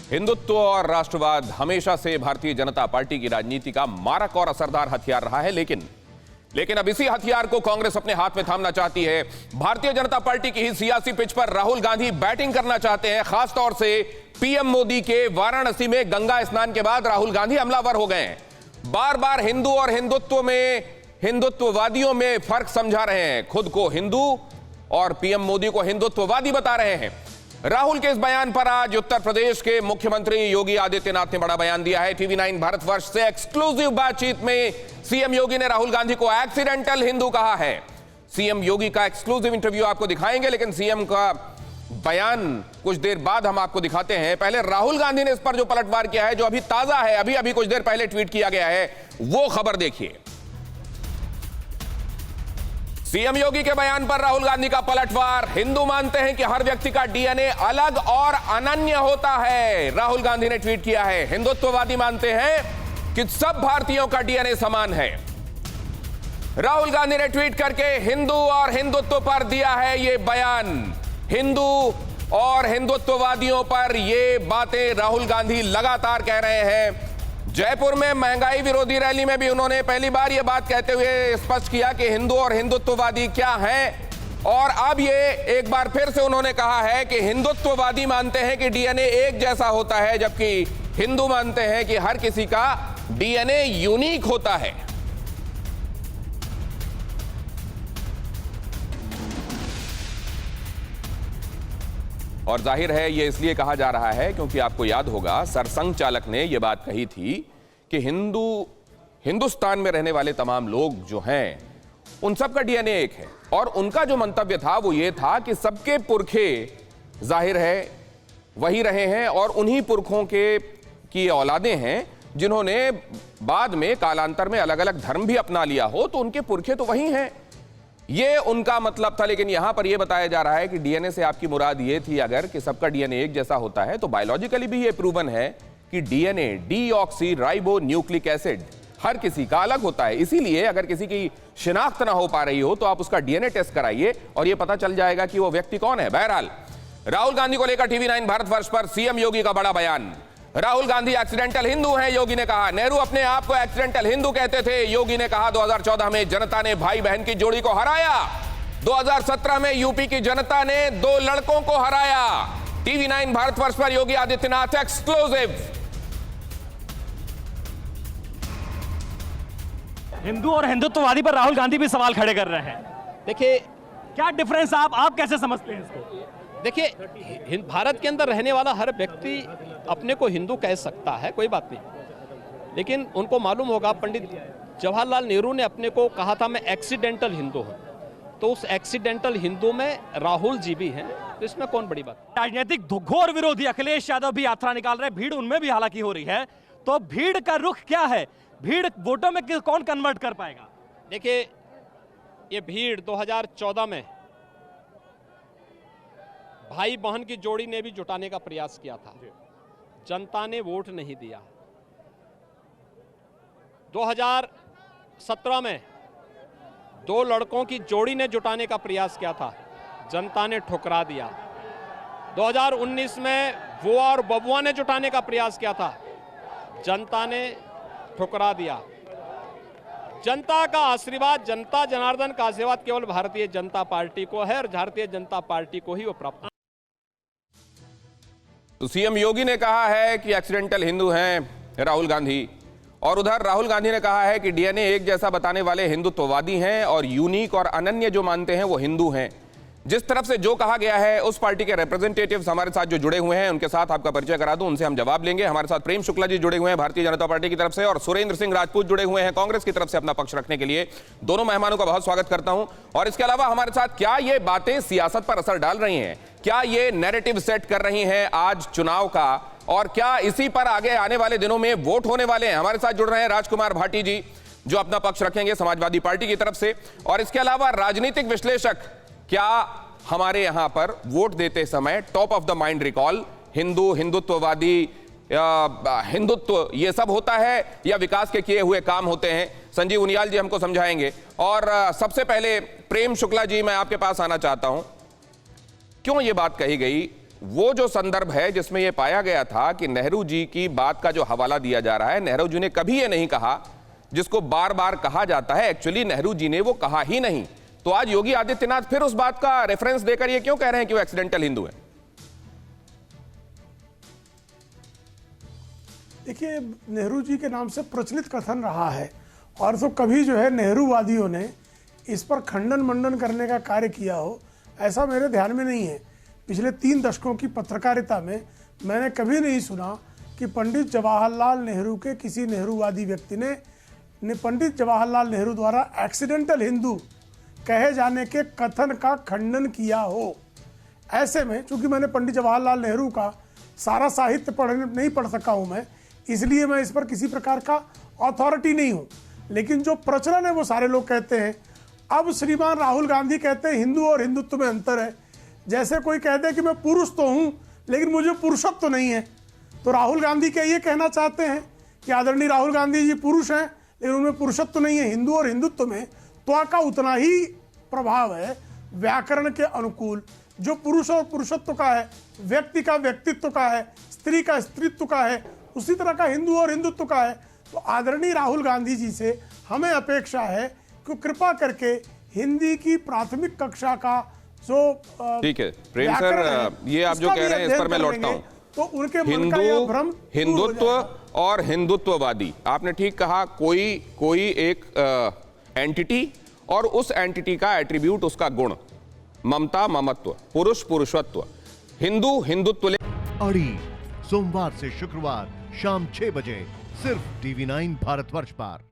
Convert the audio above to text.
हिंदुत्व और राष्ट्रवाद हमेशा से भारतीय जनता पार्टी की राजनीति का मारक और असरदार हथियार रहा है, लेकिन अब इसी हथियार को कांग्रेस अपने हाथ में थामना चाहती है। भारतीय जनता पार्टी की ही सियासी पिच पर राहुल गांधी बैटिंग करना चाहते हैं। खासतौर से पीएम मोदी के वाराणसी में गंगा स्नान के बाद राहुल गांधी हमलावर हो गए हैं। बार बार हिंदू और हिंदुत्ववादियों में फर्क समझा रहे हैं, खुद को हिंदू और पीएम मोदी को हिंदुत्ववादी बता रहे हैं। राहुल के इस बयान पर आज उत्तर प्रदेश के मुख्यमंत्री योगी आदित्यनाथ ने बड़ा बयान दिया है। टीवी9 भारतवर्ष से एक्सक्लूसिव बातचीत में सीएम योगी ने राहुल गांधी को एक्सीडेंटल हिंदू कहा है। सीएम योगी का एक्सक्लूसिव इंटरव्यू आपको दिखाएंगे, लेकिन सीएम का बयान कुछ देर बाद हम आपको दिखाते हैं। पहले राहुल गांधी ने इस पर जो पलटवार किया है, जो अभी ताजा है, अभी कुछ देर पहले ट्वीट किया गया है, वो खबर देखिए। सीएम योगी के बयान पर राहुल गांधी का पलटवार। हिंदू मानते हैं कि हर व्यक्ति का डीएनए अलग और अनन्य होता है, राहुल गांधी ने ट्वीट किया है। हिंदुत्ववादी मानते हैं कि सब भारतीयों का डीएनए समान है। राहुल गांधी ने ट्वीट करके हिंदू और हिंदुत्व पर दिया है ये बयान। हिंदू और हिंदुत्ववादियों पर ये बातें राहुल गांधी लगातार कह रहे हैं। जयपुर में महंगाई विरोधी रैली में भी उन्होंने पहली बार यह बात कहते हुए स्पष्ट किया कि हिंदू और हिंदुत्ववादी क्या हैं, और अब ये एक बार फिर से उन्होंने कहा है कि हिंदुत्ववादी मानते हैं कि डीएनए एक जैसा होता है, जबकि हिंदू मानते हैं कि हर किसी का डीएनए यूनिक होता है। और जाहिर है ये इसलिए कहा जा रहा है क्योंकि आपको याद होगा सरसंघ चालक ने यह बात कही थी कि हिंदुस्तान में रहने वाले तमाम लोग जो हैं उन सब का डीएनए एक है, और उनका जो मंतव्य था वो ये था कि सबके पुरखे जाहिर है वही रहे हैं और उन्हीं पुरखों की औलादें हैं जिन्होंने बाद में कालांतर में अलग अलग धर्म भी अपना लिया हो, तो उनके पुरखे तो वही हैं, ये उनका मतलब था। लेकिन यहां पर यह बताया जा रहा है कि डीएनए से आपकी मुराद ये थी अगर कि सबका डीएनए एक जैसा होता है, तो बायोलॉजिकली भी ये प्रूवन है कि DNA deoxyribonucleic acid हर किसी का अलग होता है। इसीलिए अगर किसी की शिनाख्त ना हो पा रही हो तो आप उसका डीएनए टेस्ट कराइए और यह पता चल जाएगा कि वो व्यक्ति कौन है। बहरहाल राहुल गांधी को लेकर टीवी9 भारतवर्ष पर सीएम योगी का बड़ा बयान। राहुल गांधी एक्सीडेंटल हिंदू हैं, योगी ने कहा। नेहरू अपने आप को एक्सीडेंटल हिंदू कहते थे, योगी ने कहा। 2014 में जनता ने भाई बहन की जोड़ी को हराया। 2017 में यूपी की जनता ने 2 लड़कों को हराया। टीवी9 भारतवर्ष पर योगी आदित्यनाथ एक्सक्लूसिव। हिंदू और हिंदुत्ववादी पर राहुल गांधी भी सवाल खड़े कर रहे हैं। देखिए क्या डिफरेंस आप कैसे समझते हैं इसको? देखिए भारत के अंदर रहने वाला हर व्यक्ति अपने को हिंदू कह सकता है, कोई बात नहीं, लेकिन उनको मालूम होगा पंडित जवाहरलाल नेहरू ने अपने को कहा था मैं एक्सीडेंटल हिंदू हूं, तो उस एक्सीडेंटल हिंदू में राहुल जी भी हैं, तो इसमें कौन बड़ी बात। राजनीतिक घोर विरोधी अखिलेश यादव भी यात्रा निकाल रहे हैं, भीड़ उनमें भी हालांकि हो रही है, तो भीड़ का रुख क्या है? भीड़ वोटों में कौन कन्वर्ट कर पाएगा? देखिए ये भीड़ 2014 में भाई बहन की जोड़ी ने भी जुटाने का प्रयास किया था, जनता ने वोट नहीं दिया। 2017 में 2 लड़कों की जोड़ी ने जुटाने का प्रयास किया था, जनता ने ठुकरा दिया। 2019 में वो और बबुआ ने जुटाने का प्रयास किया था, जनता ने ठुकरा दिया। जनता का आशीर्वाद, जनता जनार्दन का आशीर्वाद केवल भारतीय जनता पार्टी को है और भारतीय जनता पार्टी को ही वो प्राप्त। तो सीएम योगी ने कहा है कि एक्सीडेंटल हिंदू हैं राहुल गांधी, और उधर राहुल गांधी ने कहा है कि डीएनए एक जैसा बताने वाले हिंदुत्ववादी हैं और यूनिक और अनन्य जो मानते हैं वो हिंदू हैं। जिस तरफ से जो कहा गया है उस पार्टी के रिप्रेजेंटेटिव्स हमारे साथ जो जुड़े हुए हैं उनके साथ आपका परिचय करा दूं, उनसे हम जवाब लेंगे। हमारे साथ प्रेम शुक्ला जी जुड़े हुए हैं भारतीय जनता पार्टी की तरफ से, और सुरेंद्र सिंह राजपूत जुड़े हुए हैं कांग्रेस की तरफ से अपना पक्ष रखने के लिए। दोनों मेहमानों का बहुत स्वागत करता हूं। और इसके अलावा हमारे साथ क्या ये बातें सियासत पर असर डाल रही हैं, क्या ये नैरेटिव सेट कर रही हैं आज चुनाव का, और क्या इसी पर आगे आने वाले दिनों में वोट होने वाले हैं? हमारे साथ जुड़ रहे हैं राजकुमार भाटी जी जो अपना पक्ष रखेंगे समाजवादी पार्टी की तरफ से, और इसके अलावा राजनीतिक विश्लेषक, क्या हमारे यहां पर वोट देते समय top of the mind recall Hindu, हिंदुत्ववादी, हिंदुत्व ये सब होता है या विकास के किए हुए काम होते हैं? संजीव उनियाल जी हमको समझाएंगे। और सबसे पहले प्रेम शुक्ला जी मैं आपके पास आना चाहता हूं। क्यों ये बात कही गई वो जो संदर्भ है जिसमें यह पाया गया था कि नेहरू जी की बात का जो हवाला दिया जा रहा है, नेहरू जी ने कभी ये नहीं कहा जिसको बार बार कहा जाता है। एक्चुअली नेहरू जी ने वो कहा ही नहीं। तो आज योगी आदित्यनाथ फिर उस बात का रेफरेंस देकर ये क्यों कह रहे हैं कि वो एक्सीडेंटल हिंदू है? देखिए, नेहरू जी के नाम से प्रचलित कथन रहा है और तो कभी जो है नेहरूवादियों ने इस पर खंडन मंडन करने का कार्य किया हो, ऐसा मेरे ध्यान में नहीं है। पिछले 3 दशकों की पत्रकारिता में मैंने कभी नहीं सुना कि पंडित जवाहरलाल नेहरू के किसी नेहरूवादी व्यक्ति ने पंडित जवाहरलाल नेहरू द्वारा एक्सीडेंटल हिंदू कहे जाने के कथन का खंडन किया हो। ऐसे में चूंकि मैंने पंडित जवाहरलाल नेहरू का सारा साहित्य नहीं पढ़ सका हूँ मैं, इसलिए मैं इस पर किसी प्रकार का अथॉरिटी नहीं हूँ। लेकिन जो प्रचलन है वो सारे लोग कहते हैं। अब श्रीमान राहुल गांधी कहते हैं हिंदू और हिंदुत्व में अंतर है। जैसे कोई कहते हैं कि मैं पुरुष तो हूँ लेकिन मुझे पुरुषत्व तो नहीं है। तो राहुल गांधी क्या ये कहना चाहते हैं कि आदरणीय राहुल गांधी जी पुरुष हैं लेकिन उनमें पुरुषत्व तो नहीं है? हिंदू और हिंदुत्व में त्वा का उतना ही प्रभाव है व्याकरण के अनुकूल। जो पुरुष और पुरुषत्व का है, व्यक्ति का व्यक्तित्व का है, स्त्री का स्त्रीत्व का है, उसी तरह का हिंदू और हिंदुत्व का है। तो आदरणीय राहुल गांधी जी से हमें अपेक्षा है कि कृपा करके हिंदी की प्राथमिक कक्षा का जो ठीक है प्रेम सर, ये आप जो कह रहे हैं इस पर मैं लौटता हूं। तो उनके मन का यह भ्रम हिंदुत्व और हिंदुत्ववादी, आपने ठीक कहा। कोई एक एंटिटी और उस एंटिटी का एट्रीब्यूट, उसका गुण, ममता ममत्व, पुरुष पुरुषत्व, हिंदू हिंदुत्व। अड़ी सोमवार से शुक्रवार शाम 6 बजे सिर्फ TV9 भारतवर्ष पर।